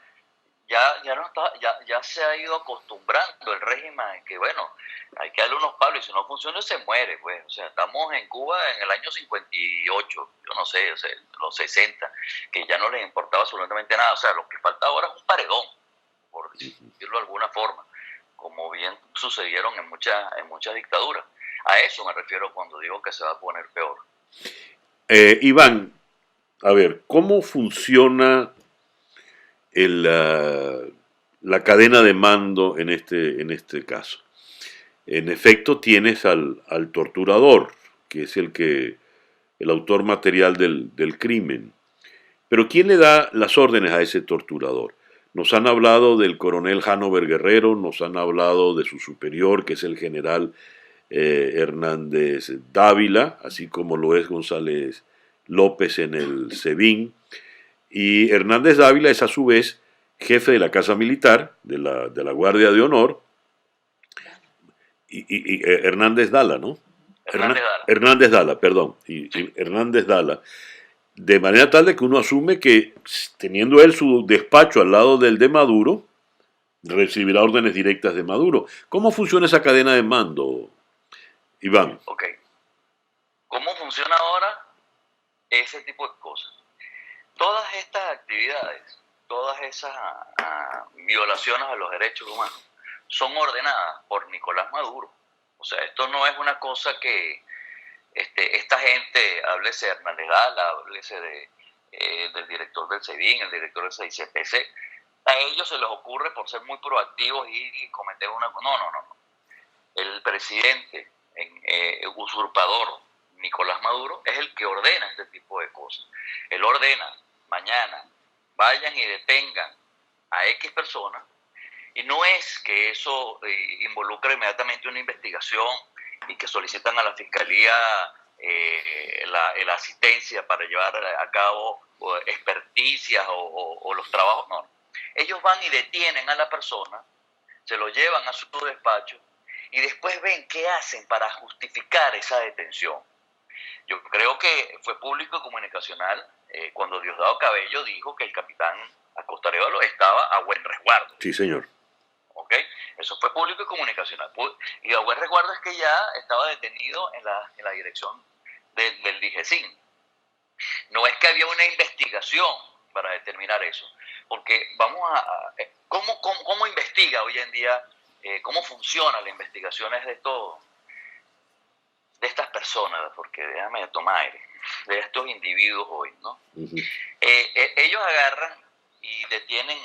ya se ha ido acostumbrando el régimen en que, bueno, hay que darle unos palos y si no funciona se muere, pues. O sea, estamos en Cuba en el año 58, yo no sé, o sea, los 60, que ya no les importaba absolutamente nada. O sea, lo que falta ahora es un paredón, por decirlo de alguna forma, como bien sucedieron en muchas dictaduras. A eso me refiero cuando digo que se va a poner peor. Iván, a ver, ¿cómo funciona la cadena de mando en este caso? En efecto, tienes al torturador, que es el autor material del crimen. Pero ¿quién le da las órdenes a ese torturador? Nos han hablado del coronel Hanover Guerrero, nos han hablado de su superior, que es el general Hernández Dávila, así como lo es González López en el SEBIN. Y Hernández Dávila es a su vez jefe de la Casa Militar, de la Guardia de Honor, y Hernández Dala, ¿no? Hernández Dala, perdón. Y Hernández Dala. De manera tal de que uno asume que, teniendo él su despacho al lado del de Maduro, recibirá órdenes directas de Maduro. ¿Cómo funciona esa cadena de mando, Iván? Ok. ¿Cómo funciona ahora ese tipo de cosas? Todas estas actividades, todas esas violaciones a los derechos humanos, son ordenadas por Nicolás Maduro. O sea, esto no es una cosa que esta gente, háblese de Hernández Dala, háblese del director del SEBIN, el director del CICPC, a ellos se les ocurre por ser muy proactivos y cometer una... No. El presidente usurpador Nicolás Maduro es el que ordena este tipo de cosas. Él ordena, mañana, vayan y detengan a X personas, y no es que eso involucre inmediatamente una investigación y que solicitan a la Fiscalía la asistencia para llevar a cabo experticias o los trabajos, no. Ellos van y detienen a la persona, se lo llevan a su despacho y después ven qué hacen para justificar esa detención. Yo creo que fue público y comunicacional cuando Diosdado Cabello dijo que el capitán Acosta Arévalo estaba a buen resguardo. Sí, señor. ¿Ok? Eso fue público y comunicacional. Y a buen resguardo es que ya estaba detenido en la dirección del DIGESIN. No es que había una investigación para determinar eso. Porque ¿cómo investiga hoy en día, cómo funcionan las investigaciones de estas personas, porque déjame tomar aire, de estos individuos hoy, ¿no? Ujú. Ellos agarran y detienen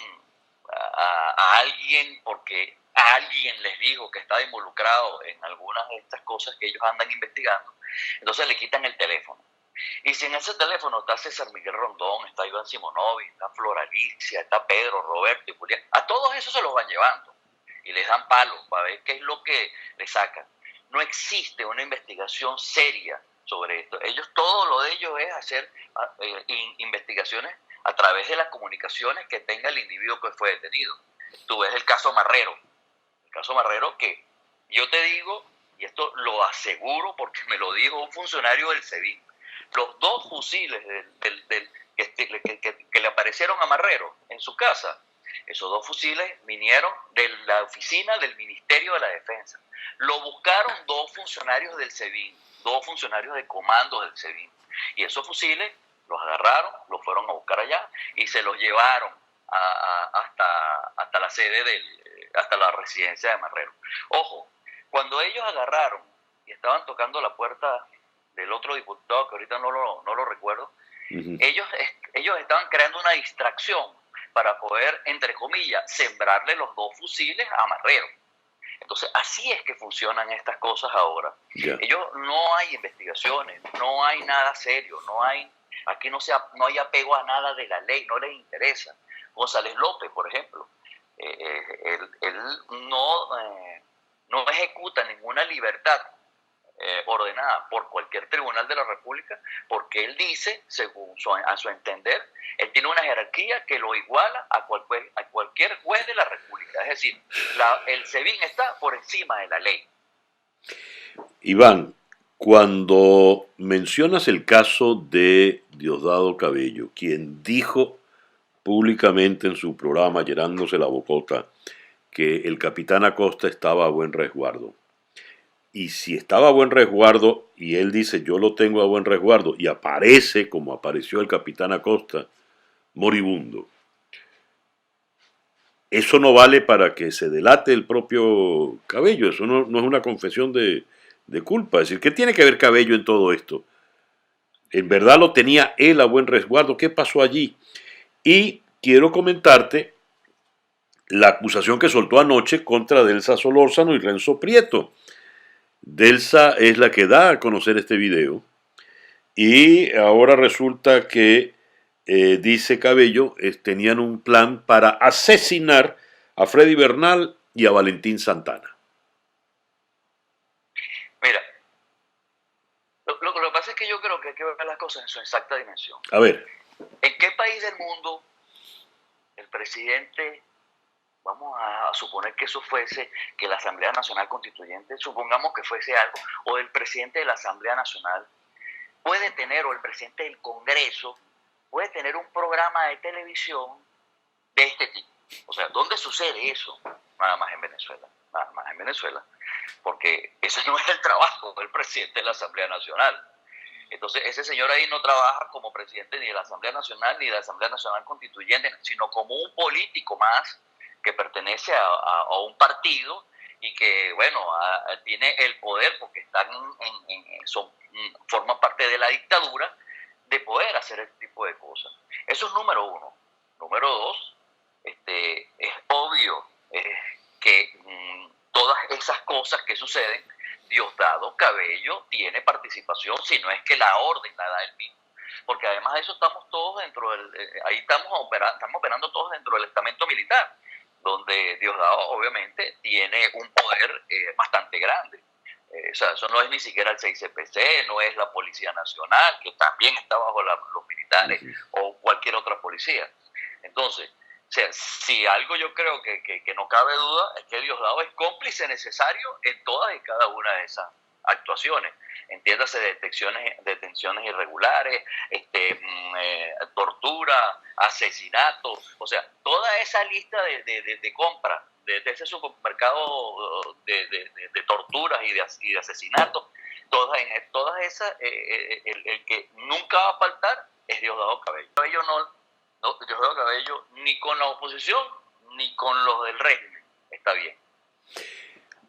a alguien porque a alguien les dijo que estaba involucrado en algunas de estas cosas que ellos andan investigando, entonces le quitan el teléfono. Y si en ese teléfono está César Miguel Rondón, está Iván Simonovic, está Flor Alicia, está Pedro, Roberto y Julián, a todos esos se los van llevando y les dan palos para ver qué es lo que le sacan. No existe una investigación seria sobre esto. Todo lo de ellos es hacer investigaciones a través de las comunicaciones que tenga el individuo que fue detenido. Tú ves el caso Marrero que yo te digo, y esto lo aseguro porque me lo dijo un funcionario del SEBIN, los 2 fusiles que le aparecieron a Marrero en su casa, esos 2 fusiles vinieron de la oficina del Ministerio de la Defensa. Lo buscaron 2 funcionarios del SEBIN, 2 funcionarios de comandos del SEBIN. Y esos fusiles los agarraron, los fueron a buscar allá y se los llevaron hasta la sede hasta la residencia de Marrero. Ojo, cuando ellos agarraron y estaban tocando la puerta del otro diputado, que ahorita no lo recuerdo, Uh-huh. ellos estaban creando una distracción para poder, entre comillas, sembrarle los 2 fusiles a Marrero. Entonces, así es que funcionan estas cosas ahora. Yeah. No hay investigaciones, no hay nada serio, aquí no hay apego a nada de la ley, no les interesa. González López, por ejemplo, él no ejecuta ninguna libertad ordenada por cualquier tribunal de la República, porque él dice, a su entender, él tiene una jerarquía que lo iguala a cualquier juez de la República. Es decir, el SEBIN está por encima de la ley. Iván, cuando mencionas el caso de Diosdado Cabello, quien dijo públicamente en su programa, llenándose la bocota, que el capitán Acosta estaba a buen resguardo. Y si estaba a buen resguardo, y él dice, yo lo tengo a buen resguardo, y aparece, como apareció el capitán Acosta, moribundo. Eso no vale para que se delate el propio Cabello, eso no es una confesión de culpa. Es decir, ¿qué tiene que ver Cabello en todo esto? ¿En verdad lo tenía él a buen resguardo? ¿Qué pasó allí? Y quiero comentarte la acusación que soltó anoche contra Delsa Solórzano y Renzo Prieto. Delsa es la que da a conocer este video y ahora resulta que dice Cabello, tenían un plan para asesinar a Freddy Bernal y a Valentín Santana. Mira, lo que pasa es que yo creo que hay que ver las cosas en su exacta dimensión. A ver. ¿En qué país del mundo el presidente, vamos a suponer que eso fuese, que la Asamblea Nacional Constituyente, supongamos que fuese algo, o el presidente de la Asamblea Nacional puede tener, o el presidente del Congreso, puede tener un programa de televisión de este tipo? O sea, ¿dónde sucede eso? Nada más en Venezuela, porque ese no es el trabajo del presidente de la Asamblea Nacional. Entonces, ese señor ahí no trabaja como presidente ni de la Asamblea Nacional ni de la Asamblea Nacional Constituyente, sino como un político más que pertenece a un partido y que, bueno, tiene el poder porque forman parte de la dictadura de poder hacer este tipo de cosas. Eso es número 1. Número 2, es obvio que todas esas cosas que suceden, Diosdado Cabello tiene participación, si no es que la orden la da él mismo. Porque además de eso estamos todos estamos operando todos dentro del estamento militar, donde Diosdado obviamente tiene un poder bastante grande. O sea, eso no es ni siquiera el 6CPC, no es la Policía Nacional, que también está bajo los militares, o cualquier otra policía. Entonces, o sea, si algo yo creo que no cabe duda es que Diosdado es cómplice necesario en todas y cada una de esas actuaciones. Entiéndase, detenciones irregulares, tortura, asesinato, o sea, toda esa lista de compras de ese supermercado de torturas y de asesinatos, en todas esas, el que nunca va a faltar es Diosdado Cabello. Diosdado Cabello ni con la oposición ni con los del régimen está bien.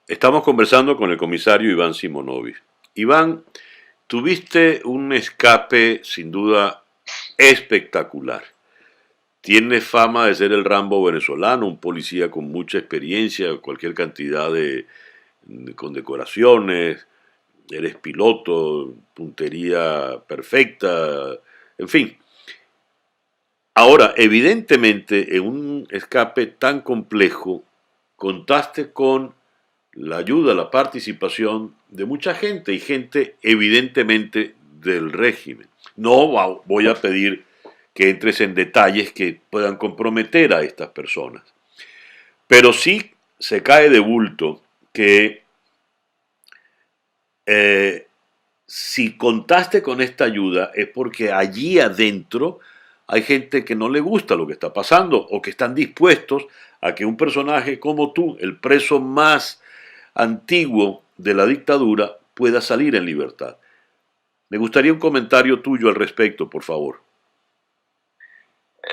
Estamos conversando con el comisario Iván Simonovic. Iván, tuviste un escape sin duda espectacular. Tienes fama de ser el Rambo venezolano, un policía con mucha experiencia, cualquier cantidad de condecoraciones, eres piloto, puntería perfecta, en fin. Ahora, evidentemente, en un escape tan complejo, contaste con la ayuda, la participación de mucha gente y gente evidentemente del régimen. No voy a pedir que entres en detalles que puedan comprometer a estas personas, pero sí se cae de bulto que si contaste con esta ayuda es porque allí adentro hay gente que no le gusta lo que está pasando o que están dispuestos a que un personaje como tú, el preso más antiguo de la dictadura, pueda salir en libertad. Me gustaría un comentario tuyo al respecto, por favor.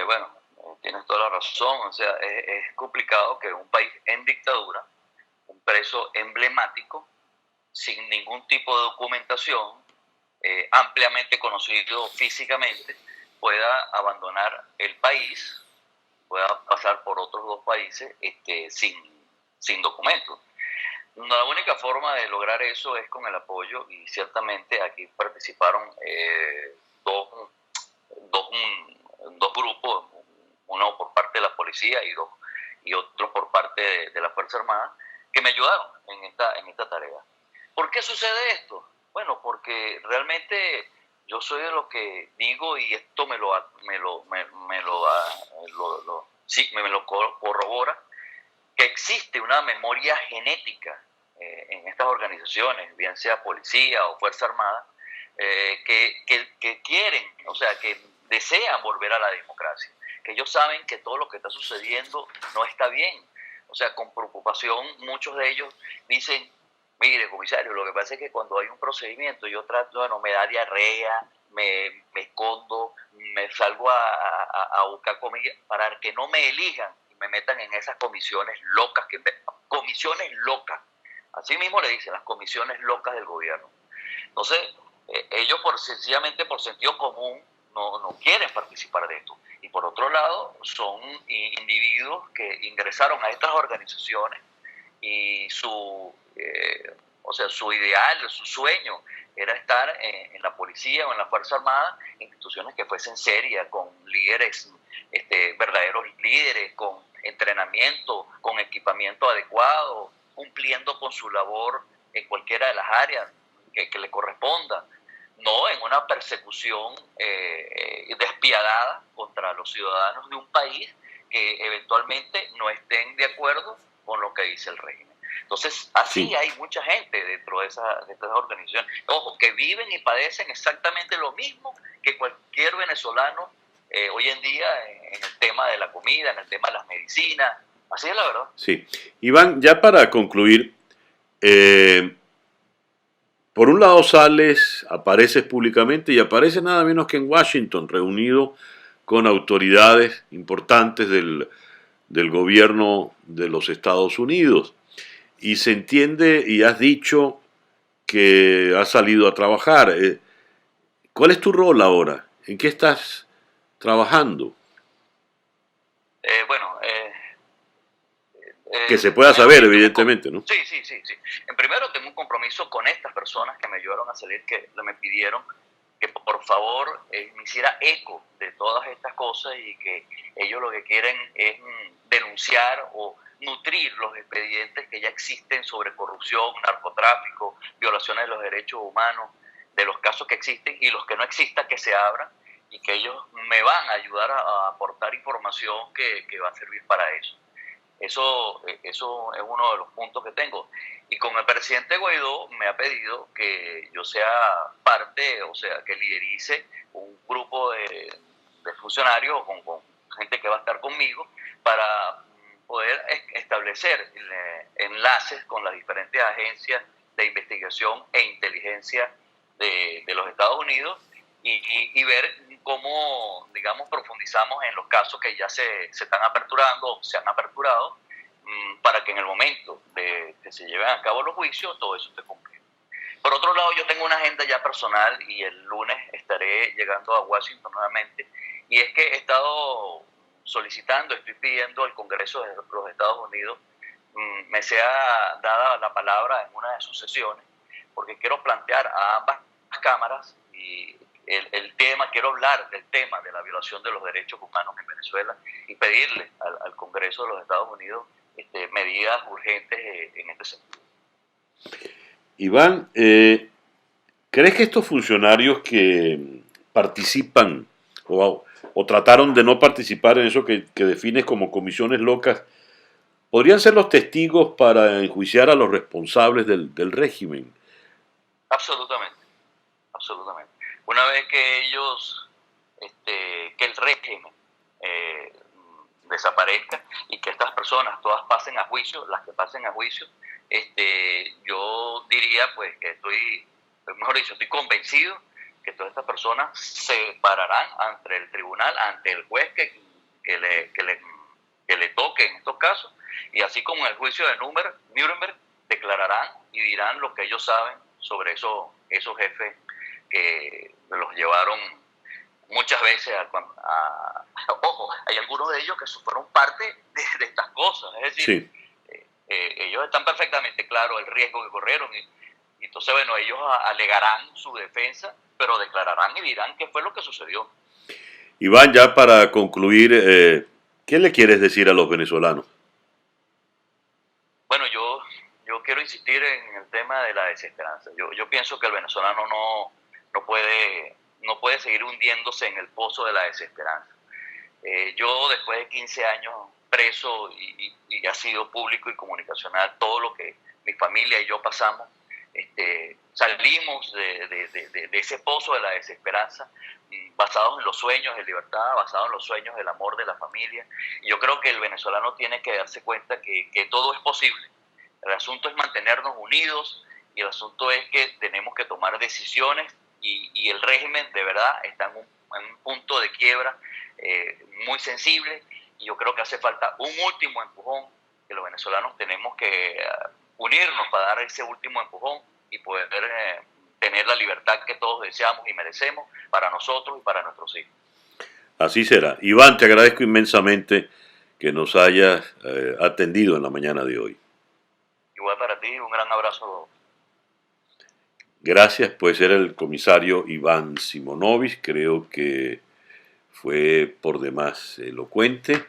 Bueno, tienes toda la razón. O sea, es complicado que un país en dictadura, un preso emblemático, sin ningún tipo de documentación, ampliamente conocido físicamente, pueda abandonar el país, pueda pasar por otros dos países sin documentos. La única forma de lograr eso es con el apoyo, y ciertamente aquí participaron dos grupos, uno por parte de la policía y otro por parte de la Fuerza Armada, que me ayudaron en esta tarea. ¿Por qué sucede esto? Bueno, porque realmente yo soy de lo que digo, y esto me lo corrobora, que existe una memoria genética en estas organizaciones, bien sea policía o Fuerza Armada, que quieren, o sea, que desean volver a la democracia, que ellos saben que todo lo que está sucediendo no está bien. O sea, con preocupación muchos de ellos dicen: mire, comisario, lo que pasa es que cuando hay un procedimiento yo trato, bueno, me da diarrea, me escondo, me salgo a buscar comida para que no me elijan y me metan en esas comisiones locas, así mismo le dicen, las comisiones locas del gobierno. Entonces, ellos sencillamente por sentido común no quieren participar de esto. Y por otro lado, son individuos que ingresaron a estas organizaciones y su ideal, su sueño era estar en la policía o en la Fuerza Armada, instituciones que fuesen serias, con líderes, verdaderos líderes, con entrenamiento, con equipamiento adecuado, cumpliendo con su labor en cualquiera de las áreas que le corresponda, no en una persecución despiadada contra los ciudadanos de un país que eventualmente no estén de acuerdo con lo que dice el régimen. Entonces, así sí, hay mucha gente dentro de estas organizaciones, ojo, que viven y padecen exactamente lo mismo que cualquier venezolano hoy en día en el tema de la comida, en el tema de las medicinas. Así es la verdad. Sí. Iván, ya para concluir, por un lado sales, apareces públicamente y apareces nada menos que en Washington, reunido con autoridades importantes del gobierno de los Estados Unidos. Y se entiende, y has dicho que has salido a trabajar. ¿Cuál es tu rol ahora? ¿En qué estás trabajando? Que se pueda saber, evidentemente, ¿no? Sí. En primero, tengo un compromiso con estas personas que me ayudaron a salir, que me pidieron que por favor me hiciera eco de todas estas cosas, y que ellos lo que quieren es denunciar o nutrir los expedientes que ya existen sobre corrupción, narcotráfico, violaciones de los derechos humanos, de los casos que existen y los que no existan, que se abran, y que ellos me van a ayudar a aportar información que va a servir para eso. Eso es uno de los puntos que tengo. Y con el presidente Guaidó me ha pedido que yo sea parte, o sea, que liderice un grupo de funcionarios con gente que va a estar conmigo para poder establecer enlaces con las diferentes agencias de investigación e inteligencia de los Estados Unidos y ver cómo, digamos, profundizamos en los casos que ya se están aperturando, se han aperturado, para que en el momento de que se lleven a cabo los juicios todo eso esté cumplido. Por otro lado, yo tengo una agenda ya personal y el lunes estaré llegando a Washington nuevamente. Y es que he estado solicitando, estoy pidiendo al Congreso de los Estados Unidos me sea dada la palabra en una de sus sesiones, porque quiero plantear a ambas cámaras y quiero hablar del tema de la violación de los derechos humanos en Venezuela y pedirle al Congreso de los Estados Unidos medidas urgentes en este sentido. Iván, ¿crees que estos funcionarios que participan o trataron de no participar en eso que defines como comisiones locas, podrían ser los testigos para enjuiciar a los responsables del régimen? Absolutamente, absolutamente. Una vez que ellos, que el régimen desaparezca y que estas personas todas pasen a juicio, las que pasen a juicio, yo diría pues que estoy convencido que todas estas personas se pararán ante el tribunal, ante el juez que le toque en estos casos, y así como en el juicio de Nuremberg declararán y dirán lo que ellos saben sobre esos jefes que los llevaron muchas veces ojo, hay algunos de ellos que fueron parte de estas cosas, es decir, sí. Ellos están perfectamente claros el riesgo que corrieron y entonces, bueno, ellos alegarán su defensa, pero declararán y dirán qué fue lo que sucedió. Iván, ya para concluir, ¿qué le quieres decir a los venezolanos? Bueno, yo quiero insistir en el tema de la desesperanza. Yo pienso que el venezolano no puede seguir hundiéndose en el pozo de la desesperanza. Yo, después de 15 años preso y ha sido público y comunicacional, todo lo que mi familia y yo pasamos, salimos de ese pozo de la desesperanza, basados en los sueños de libertad, basados en los sueños del amor de la familia. Y yo creo que el venezolano tiene que darse cuenta que todo es posible. El asunto es mantenernos unidos y el asunto es que tenemos que tomar decisiones y el régimen de verdad está en un punto de quiebra muy sensible, y yo creo que hace falta un último empujón, que los venezolanos tenemos que unirnos para dar ese último empujón y poder tener la libertad que todos deseamos y merecemos para nosotros y para nuestros hijos. Así será. Iván, te agradezco inmensamente que nos hayas atendido en la mañana de hoy. Igual para ti, un gran abrazo. Gracias, pues era el comisario Iván Simonovic, creo que fue por demás elocuente.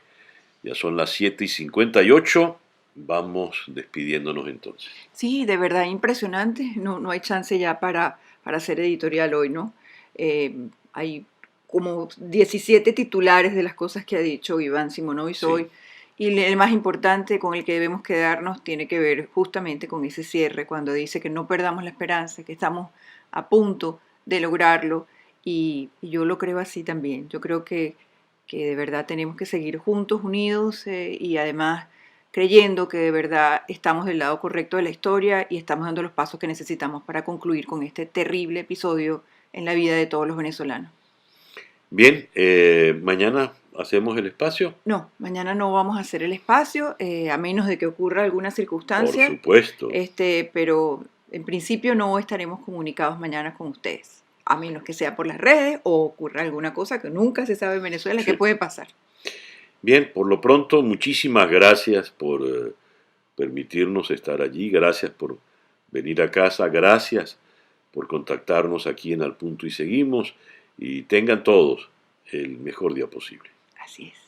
Ya son las 7:58, vamos despidiéndonos entonces. Sí, de verdad impresionante, no hay chance ya para hacer editorial hoy, ¿no? Hay como 17 titulares de las cosas que ha dicho Iván Simonovic sí. Hoy, y el más importante con el que debemos quedarnos tiene que ver justamente con ese cierre, cuando dice que no perdamos la esperanza, que estamos a punto de lograrlo, y yo lo creo así también. Yo creo que de verdad tenemos que seguir juntos, unidos, y además creyendo que de verdad estamos del lado correcto de la historia y estamos dando los pasos que necesitamos para concluir con este terrible episodio en la vida de todos los venezolanos. Bien, mañana hacemos el espacio. No, mañana no vamos a hacer el espacio, a menos de que ocurra alguna circunstancia. Por supuesto. Pero en principio no estaremos comunicados mañana con ustedes, a menos que sea por las redes o ocurra alguna cosa que nunca se sabe en Venezuela, sí. Que puede pasar. Bien, por lo pronto, muchísimas gracias por permitirnos estar allí, gracias por venir a casa, gracias por contactarnos aquí en Al Punto y Seguimos, y tengan todos el mejor día posible. Así es.